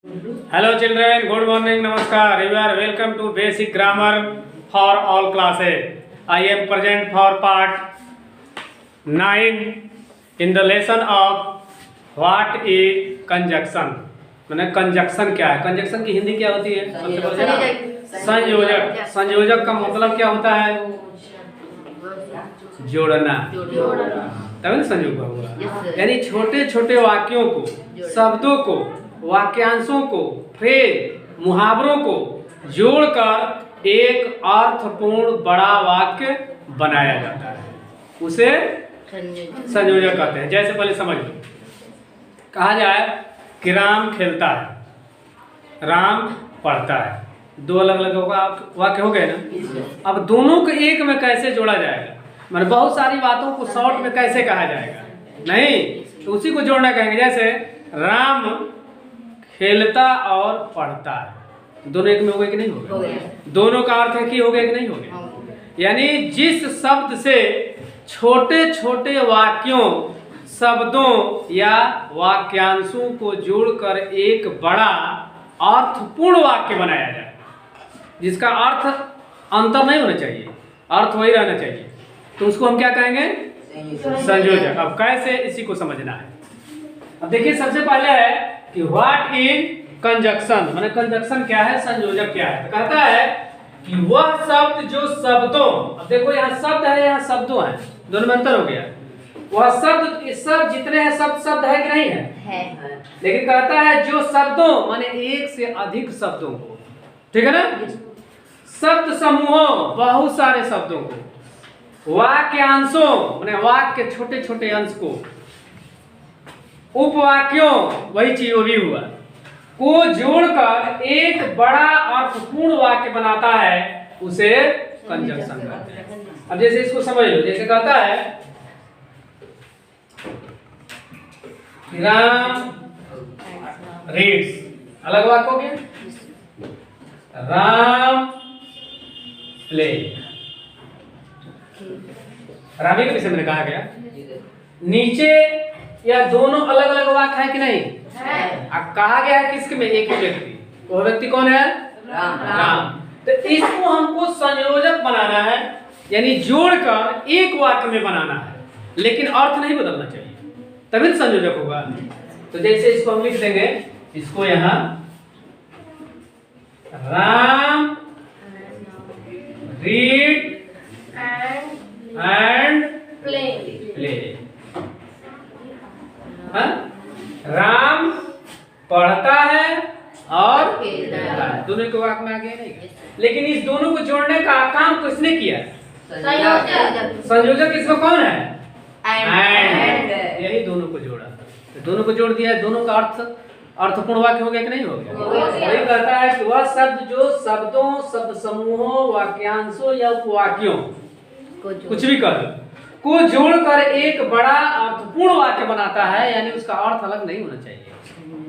Hello children, good morning, namaskar. You are welcome to basic grammar for all classes. I am present for part 9 in the lesson of what is conjunction. मैंने conjunction क्या है? Conjunction की हिंदी क्या होती है? सबसे पहले संयोजक। संयोजक का मतलब क्या होता है? जोड़ना। तभी संयोग हुआ। यानी छोटे छोटे वाक्यों को, शब्दों को, वाक्यांशों को, फ्रेज, मुहावरों को जोड़कर एक अर्थपूर्ण बड़ा वाक्य बनाया जाता है, उसे संयोजक कहते हैं। जैसे पहले समझ लो, कहा जाए कि राम खेलता है, राम पढ़ता है। दो अलग अलग वाक्य हो गए ना। अब दोनों को एक में कैसे जोड़ा जाएगा? मतलब बहुत सारी बातों को शॉर्ट में कैसे कहा जाएगा? नहीं, तो उसी को जोड़ना कहेंगे। जैसे राम खेलता और पढ़ता है, दोनों एक में हो गए कि नहीं हो गए? दोनों का अर्थ है कि हो गया कि नहीं हो गया? यानी जिस शब्द से छोटे छोटे वाक्यों, शब्दों या वाक्यांशों को जोड़कर एक बड़ा अर्थपूर्ण वाक्य बनाया जाए, जिसका अर्थ अंतर नहीं होना चाहिए, अर्थ वही रहना चाहिए, तो उसको हम क्या कहेंगे? संयोजक। अब कैसे, इसी को समझना है। अब देखिए, सबसे पहले है कि व्हाट इज कंजक्शन। माने कंजक्शन क्या है, संयोजक क्या है? तो कहता है कि वह शब्द जो शब्दों, अब देखो यहाँ शब्द है, यहाँ शब्दों है, दोनों में अंतर हो गया। वह शब्द, सब जितने हैं सब शब्द है कि नहीं है? लेकिन कहता है जो शब्दों, माने एक से अधिक शब्दों को, ठीक है ना, शब्द समूहों, बहुत सारे शब्दों को, वाक्यांशों माने वाक्य के छोटे छोटे अंश को, उपवाक्यों, वही चीज वो भी हुआ, को जोड़कर एक बड़ा अर्थपूर्ण वाक्य बनाता है, उसे कंजक्शन कहते हैं। अब जैसे इसको समझ लो, जैसे कहता है राम रीड्स, अलग वाक्य हो गया। राम प्ले, रामी के विषय में कहा गया। नीचे या दोनों अलग अलग वाक्य है कि नहीं है? अब कहा गया है किसके में? एक ही व्यक्ति। वो व्यक्ति कौन है? राम। तो इसको हमको संयोजक बनाना है, यानी जोड़कर एक वाक्य में बनाना है, लेकिन अर्थ नहीं बदलना चाहिए, तभी संयोजक होगा। तो जैसे इसको हम लिख देंगे, इसको यहाँ Ram read and play. Ram पढ़ता है और खेलता है, दोनों के वाक्य में आ गया नहीं? लेकिन इस दोनों को जोड़ने का काम किसने किया? संयोजक। इसमें कौन है? एंड। यही दोनों को जोड़ा, तो दोनों को जोड़ दिया, दोनों का अर्थपूर्ण वाक्य हो गया कि नहीं हो गया? वही कहता है कि वह शब्द जो शब्दों, शब्द समूहों, वाक्यांशों या उपवाक्यों, कुछ भी कर को जोड़कर एक बड़ा अर्थपूर्ण वाक्य बनाता है, यानी उसका अर्थ अलग नहीं होना चाहिए,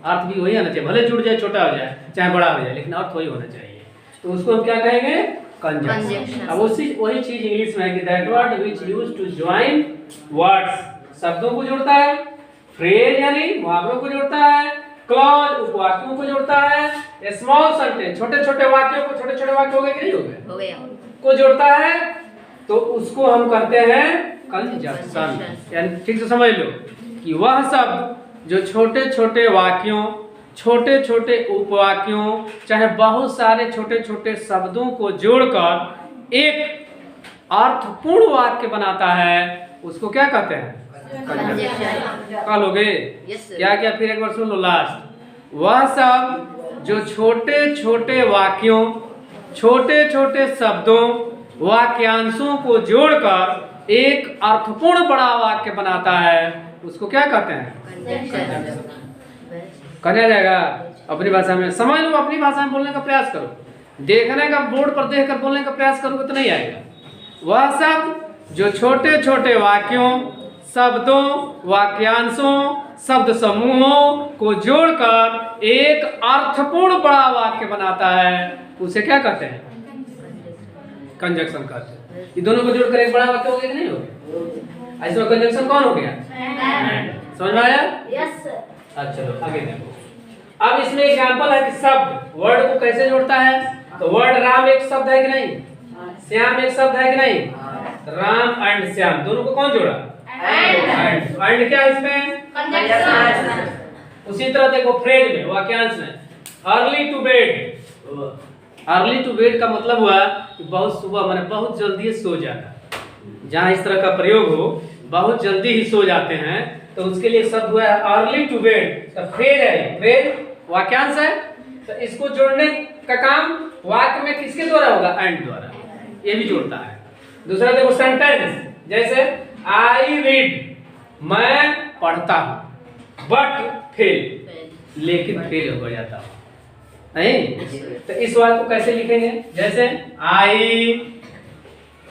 अर्थ भी वही होना चाहिए, भले जुड़ जाए, छोटा हो जाए, चाहे बड़ा हो जाए, लेकिन अर्थ वही होना चाहिए। तो उसको हम क्या कहेंगे? कंजक्शन। अब वही चीज इंग्लिश में है कि that word which used to join words, शब्दों को जोड़ता है, फ्रेज यानी मुहावरों को जोड़ता है, क्लॉज उपवाक्यों को जोड़ता है, स्मॉल सेंटेंस छोटे छोटे वाक्यों को, छोटे छोटे वाक्य हो गए कि नहीं हो गए, को जोड़ता है, तो उसको हम कहते हैं कंजक्शन। यानी ठीक से समझ लो कि वह शब्द जो छोटे छोटे वाक्यों, छोटे छोटे उपवाक्यों, चाहे बहुत सारे छोटे छोटे शब्दों को जोड़कर एक अर्थपूर्ण वाक्य बनाता है, उसको क्या कहते हैं? कंजक्शन। कल हो गए? क्या क्या? फिर एक बार सुन लो लास्ट। वह शब्द जो छोटे छोटे वाक्यों, छोटे छोटे शब्दों, वाक्यांशों को जोड़कर एक अर्थपूर्ण बड़ा वाक्य बनाता है, उसको क्या कहते हैं? करना जाएगा अपनी भाषा में। समझ लो, अपनी भाषा में बोलने का प्रयास करो, देखने का, बोर्ड पर देखकर बोलने का प्रयास करोगे तो नहीं आएगा। वह शब्द जो छोटे छोटे वाक्यों, शब्दों, वाक्यांशों, शब्द समूहों को जोड़कर एक अर्थपूर्ण बड़ा वाक्य बनाता है, उसे क्या कहते हैं? कंजक्शन कहते हैं। ये दोनों को जोड़कर एक बड़ा वाक्य हो गया कि नहीं हो गया? इसमें कंजक्शन कौन हो गया? समझ में आया? Yes sir. अच्छा चलो आगे देखो। अब इसमें एग्जांपल है कि शब्द वर्ड को कैसे जोड़ता है। तो वर्ड राम एक शब्द है कि नहीं, श्याम एक शब्द है कि नहीं, राम एंड श्याम दोनों को कौन जोड़ा, एंड क्या इसमें कंजक्शन। उसी तरह देखो फ्रेज में, वाक्यांश में, early to bed. Early to bed का मतलब हुआ कि बहुत सुबह, माने बहुत जल्दी सो जाना। जहाँ इस तरह का प्रयोग हो, बहुत जल्दी ही सो जाते हैं, तो उसके लिए शब्द हुआ है अर्ली टू बेड। तो फ्रेज है, फ्रेज वाक्यांश है, तो इसको जोड़ने का काम वाक्य में किसके द्वारा होगा, एंड द्वारा, ये भी जोड़ता है। दूसरा देखो सेंटेंस, जैसे आई रीड, मैं पढ़ता हूँ, बट फेल, लेकिन फेल हो जाता हूँ, नहीं। तो इस वाक्य को कैसे लिखेंगे, जैसे आई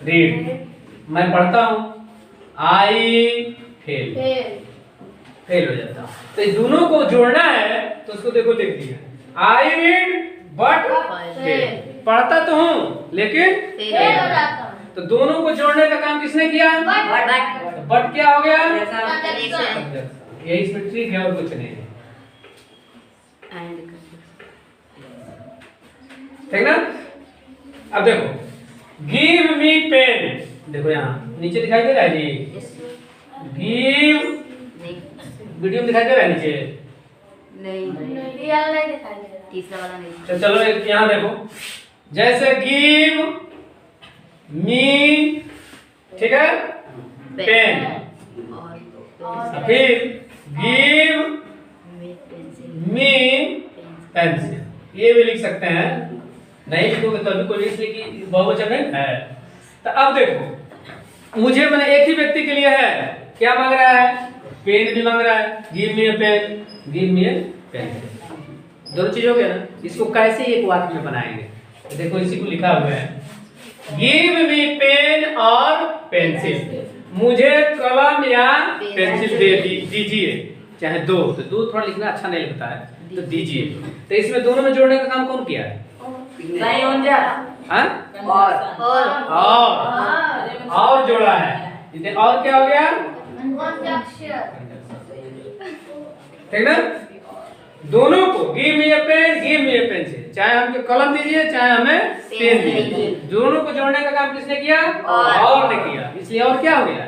रीड, मैं पढ़ता हूँ, आई फेल, फेल हो जाता हूँ। तो इस दोनों को जोड़ना है, तो उसको देखो लिख दिया, आई रीड बट फेल, पढ़ता तो हूँ लेकिन फेल हो जाता हूँ। तो दोनों को जोड़ने का काम किसने किया, बट क्या हो गया, यही इसमें ट्रिक है और कुछ नहीं है, ठीक ना। अब देखो गिव मी पेन, देखो यहाँ नीचे दिखाई दे रहा है जी, गिव, वीडियो में दिखाई दे रहा है नीचे, नहीं दिखाई दे रहा, तीसरा वाला नहीं। तो चलो यहाँ देखो, जैसे गिव मी, ठीक है, पेन, फिर गिव मी पेंसिल, ये भी लिख सकते हैं, नहीं लिखोगे तो भी कोई, इसलिए कि बहुवचन नहीं है। तो अब देखो मुझे, मैंने एक ही व्यक्ति के लिए है, क्या मांग रहा है, पेन भी मांग रहा है, give me a pen, give me a pencil, दोनों चीज हो गया ना। इसको कैसे एक वाक्य में बनाएंगे, तो देखो इसी को लिखा हुआ है, गिव मी पेन और पेंसिल, मुझे कलम या पेंसिल दे दीजिए, चाहे दो, तो दो थोड़ा लिखना अच्छा नहीं लगता है, तो दीजिए। तो इसमें दोनों में जोड़ने का काम कौन किया है, और जोड़ा है, और क्या हो गया, ठीक ना। दोनों को give me a pen, give me a pencil, चाहे हमको कलम दीजिए चाहे हमें पेन दीजिए, दोनों को जोड़ने का काम किसने किया, और ने किया, इसलिए और क्या हो गया,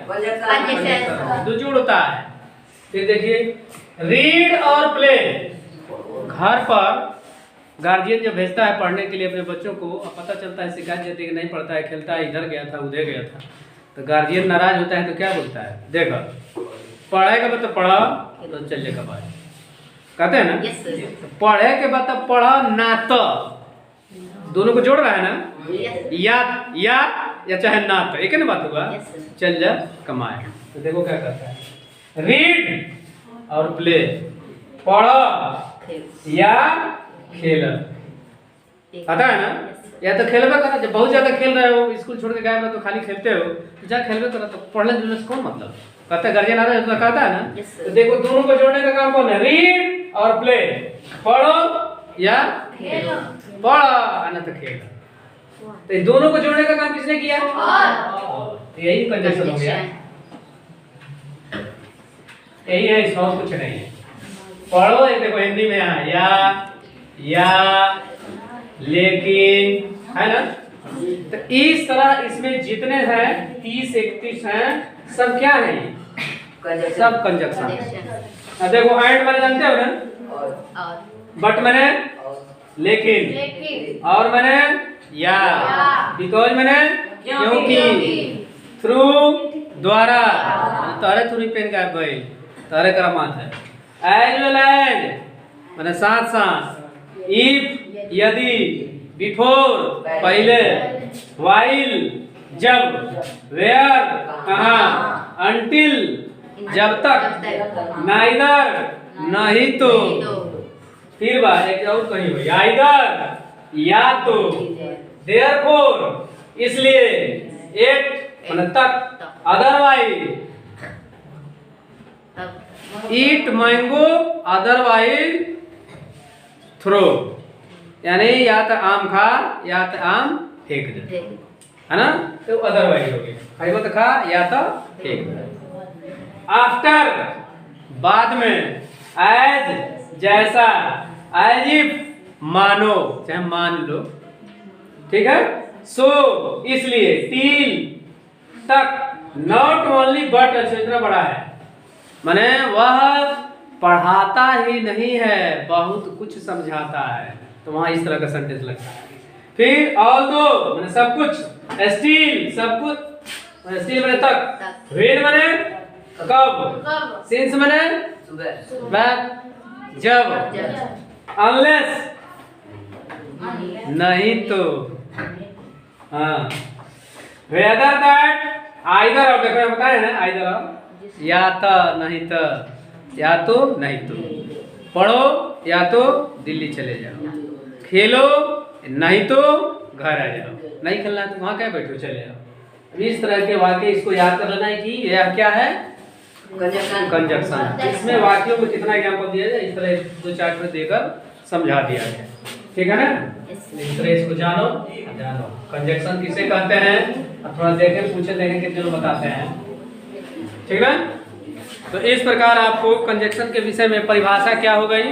दो जोड़ता है। फिर देखिए रीड और प्ले, घर पर गार्जियन जब भेजता है पढ़ने के लिए अपने बच्चों को, पता चलता है शिकायत देते कि नहीं पढ़ता है, खेलता है, इधर गया था उधर गया था, तो गार्जियन नाराज होता है, तो क्या बोलता है, देखो पढ़ाई का मतलब पढ़ा, तो चलिए का बात कहते हैं ना, तो पढ़े के बाद तब पढ़ा ना, तो दोनों को जोड़ रहा है ना, या चाहे ना, तो एक ही ना बात होगा, चल जा कमाए। तो देखो क्या कहता है, रीड और प्ले, पढ़ो या खेल, आता है ना, या तो खेलबे करो, जब बहुत ज्यादा खेल रहे हो, स्कूल छोड़ के गए हो तो खाली खेलते हो, तो जा खेलबे करो, तो पढ़ने जुलने से कौन मतलब, कहता है गार्जियन आ रहा है तो कहता है ना। तो देखो दोनों को जोड़ने का काम कौन है, रीड और प्ले, पढ़ो या खेलो, पढ़ो ना तो खेलो, तो दोनों को जोड़ने का काम किसने किया, तो यही कंजक्शन हो गया, यही है, इसमें कुछ नहीं है। पढ़ो एक देखो हिंदी में या लेकिन, है ना। तो इस तरह इसमें जितने हैं 30-31 हैं, सब क्या है, सब कंजक्शन। देखो एंड मैंने जानते हो ना, बट मैंने लेकिन, और मैंने या, बिकॉज मैंने क्योंकि, थ्रू द्वारा, तारे थ्रू पेन का भाई तारे का मात है, एज वेल एज मैंने साथ साथ, इफ यदि, बिफोर पहले, वाइल जब, वेयर कहाँ, अंटिल जब तक, नाइदर नहीं तो, फिर बात एक और कही हुई, आइदर या तो, देयरफॉर इसलिए, एट मतलब तक, अदरवाइज ईट मैंगो, अदरवाइज थ्रो, यानी या तो आम खा या तो आम फेंक दे, है ना, तो अदरवाइज हो गया, खाइबो तो खा या तो फेंक दे। आफ्टर बाद में, एज जैसा, एज इफ मानो, चाहे मान लो, ठीक है। सो इसलिए, टिल तक, नॉट ओनली बट, अच्छा इतना बड़ा है, माने वह पढ़ाता ही नहीं है, बहुत कुछ समझाता है, तो वहां इस तरह का सेंटेंस लगता है। फिर ऑल्दो माने सब कुछ, स्टिल सब कुछ, स्टिल माने तक, व्हेन माने कब, सिंस माने वह जब, अनलेस नहीं तो, हाँ, वेदर दैट, आइदर और, देखो बताए हैं आइदर और, या तो नहीं तो, या तो नहीं तो, पढ़ो या तो दिल्ली चले जाओ, खेलो नहीं तो घर आ जाओ, नहीं खेलना है तो वहां क्या बैठो चले जाओ। इस तरह के वाक्य इसको याद कर लेना है कि यह क्या है, कंजक्शन। इसमें वाक्यों में कितना एग्जाम्पल दिया जाए, इस तरह 2-4 में देकर समझा दिया गया, ठीक है ना। इस तरह इसको जानो। कंजक्शन किसे कहते हैं, थोड़ा देखें, पूछे देखें कितने लोग बताते हैं, ठीक ना। तो इस प्रकार आपको कंजक्शन के विषय में परिभाषा क्या हो गई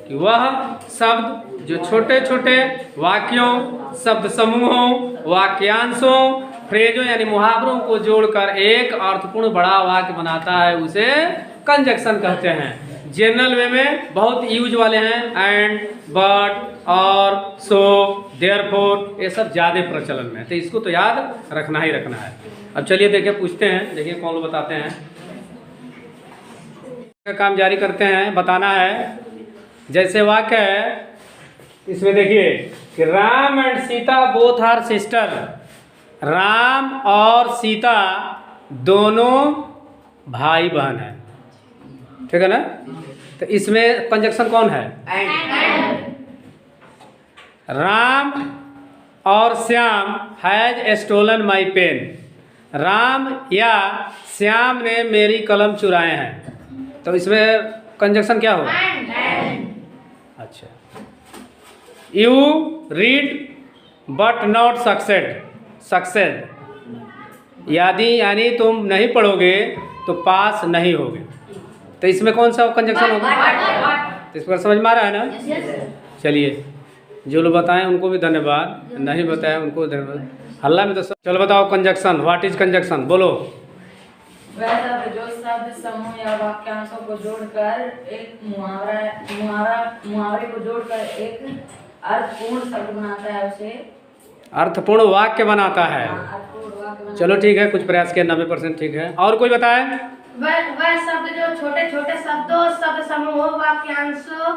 कि वह शब्द जो छोटे छोटे वाक्यों, शब्द समूहों, वाक्यांशों, फ्रेजों यानी मुहावरों को जोड़कर एक अर्थपूर्ण बड़ा वाक्य बनाता है, उसे कंजक्शन कहते हैं। जनरल वे में बहुत यूज वाले हैं, एंड, बट, और, सो, देयरफॉर, ये सब ज्यादा प्रचलन में है, तो इसको तो याद रखना ही रखना है। अब चलिए देखिए, पूछते हैं, देखिए कौन लोग बताते हैं। काम जारी करते हैं, बताना है। जैसे वाक्य है इसमें देखिए कि Ram and Sita both are sister, Ram और सीता दोनों भाई बहन हैं, ठीक है ना। तो इसमें कंजक्शन कौन है, राम और Shyam has stolen my pen, Ram या श्याम ने मेरी कलम चुराए हैं, तो इसमें कंजक्शन क्या होगा, अच्छा। You read but not succeed, यानी तुम नहीं पढ़ोगे तो पास नहीं होगे, तो इसमें कौन सा कंजक्शन होगा, तो इस पर समझ में आ रहा है ना। चलिए, जो लोग बताएं उनको भी धन्यवाद, नहीं बताएं उनको धन्यवाद। हल्ला में तो चलो बताओ कंजक्शन, व्हाट इज कंजक्शन, बोलो। वह शब्द जो शब्द समूह या वाक्यांशों को जोड़कर एक मुहावरे को जोड़कर एक अर्थपूर्ण शब्द बनाता है, उसे अर्थपूर्ण वाक्य बनाता है। चलो ठीक है, कुछ प्रयास किया, 90% ठीक है। और कोई बताए। वह शब्द जो छोटे छोटे शब्दों, शब्द समूहों, वाक्यांशों,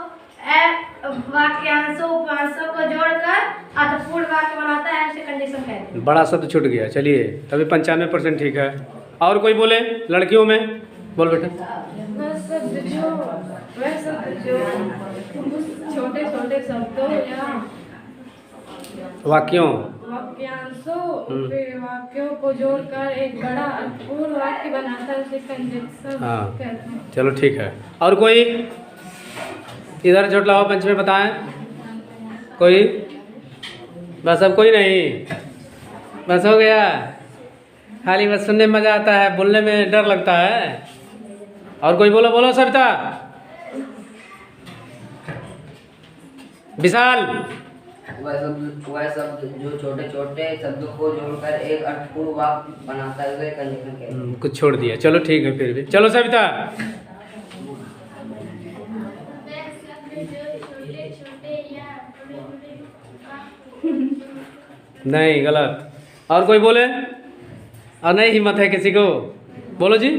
उपवांशों को जोड़कर अर्थपूर्ण वाक्य बनाता है, उसे कंजक्शन कहते हैं। बड़ा शब्द छूट गया, चलिए तभी 95% ठीक है। और कोई बोले, लड़कियों में बोल बेटा। वह शब्द जो छोटे छोटे शब्दों या वाक्यों, वाक्यांशों, वाक्यों को जोड़कर एक बड़ा अर्थपूर्ण वाक्य बनाता है, उसे कंजक्शन हाँ कहते हैं। चलो ठीक है। और कोई इधर झोट लाओ, पंच में बताएं कोई, बस अब कोई नहीं, बस हो गया। खाली बस सुनने में मजा आता है, बोलने में डर लगता है। और कोई बोलो, बोलो सविता, विशाल। वह शब्द जो छोटे छोटे शब्दों को जोड़कर एक अर्थपूर्ण वाक्य बनाता है, उसे कंजक्शन कहते हैं। कुछ छोड़ दिया, चलो ठीक है, फिर भी चलो सविता। नहीं, गलत। और कोई बोले, और नहीं हिम्मत है किसी को, बोलो जी।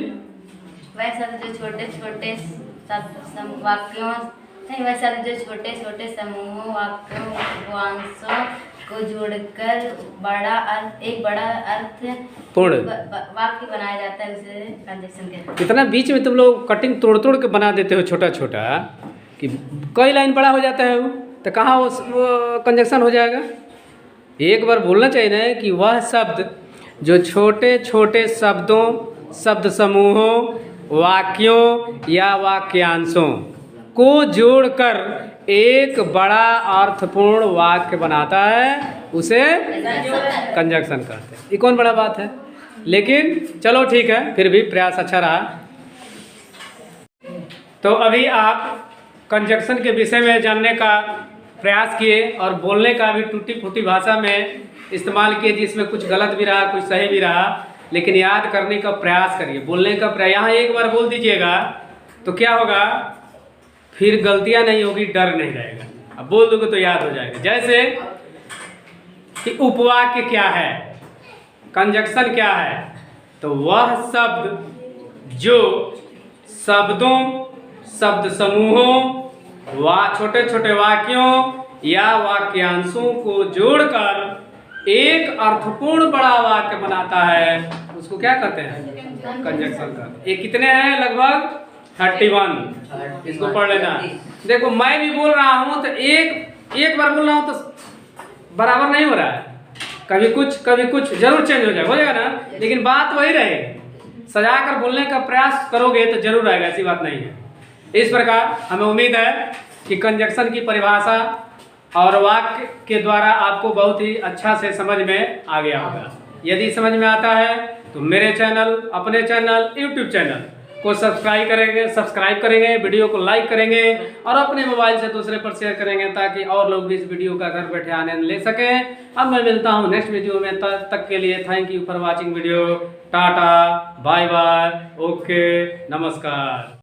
वह शब्द जो छोटे छोटे वाक्यों नहीं, वह शब्द जो छोटे छोटे समूहों, वाक्यों, उपवांशों को जोड़कर एक बड़ा पूर्ण वाक्य बनाया जाता है, उसे कंजक्शन कहते हैं। इतना बीच में तुम लोग कटिंग तोड़ तोड़ के बना देते हो छोटा छोटा, कि कई लाइन बड़ा हो जाता है वो, तो कहाँ वो कंजक्शन हो जाएगा। एक बार बोलना चाहिए ना कि वह शब्द जो छोटे छोटे शब्दों, शब्द समूहों, वाक्यों या वाक्यांशों को जोड़कर एक बड़ा अर्थपूर्ण वाक्य बनाता है, उसे कंजक्शन कहते हैं। ये कौन बड़ा बात है, लेकिन चलो ठीक है, फिर भी प्रयास अच्छा रहा। तो अभी आप कंजक्शन के विषय में जानने का प्रयास किए और बोलने का भी टूटी फूटी भाषा में इस्तेमाल किए, जिसमें कुछ गलत भी रहा, कुछ सही भी रहा, लेकिन याद करने का प्रयास करिए, बोलने का प्रयास। यहाँ एक बार बोल दीजिएगा तो क्या होगा, फिर गलतियां नहीं होगी, डर नहीं रहेगा। अब बोल दोगे तो याद हो जाएगा। जैसे कि उपवाक्य क्या है, कंजक्शन क्या है, तो वह शब्द जो शब्दों, शब्द समूहों, छोटे छोटे वाक्यों या वाक्यांशों को जोड़कर एक अर्थपूर्ण बड़ा वाक्य बनाता है, उसको क्या कहते हैं, कंजक्शन कहते हैं। ये कितने हैं, लगभग 31। इसको पढ़ लेना। देखो मैं भी बोल रहा हूं तो एक बार बोल रहा हूं तो बराबर नहीं हो रहा है, कभी कुछ जरूर चेंज हो जाएगा ना, लेकिन बात वही रहेगी। सजा कर बोलने का प्रयास करोगे तो जरूर आएगा, ऐसी बात नहीं है। इस प्रकार हमें उम्मीद है कि कंजक्शन की परिभाषा और वाक्य के द्वारा आपको बहुत ही अच्छा से समझ में आ गया होगा। यदि समझ में आता है तो मेरे चैनल, अपने चैनल, यूट्यूब चैनल को सब्सक्राइब करेंगे, वीडियो को लाइक करेंगे और अपने मोबाइल से दूसरे पर शेयर करेंगे, ताकि और लोग भी इस वीडियो का घर बैठे आनंद ले सकें। अब मैं मिलता हूं नेक्स्ट वीडियो में, तब तक के लिए thank you for watching video. Tata, bye bye, okay, नमस्कार।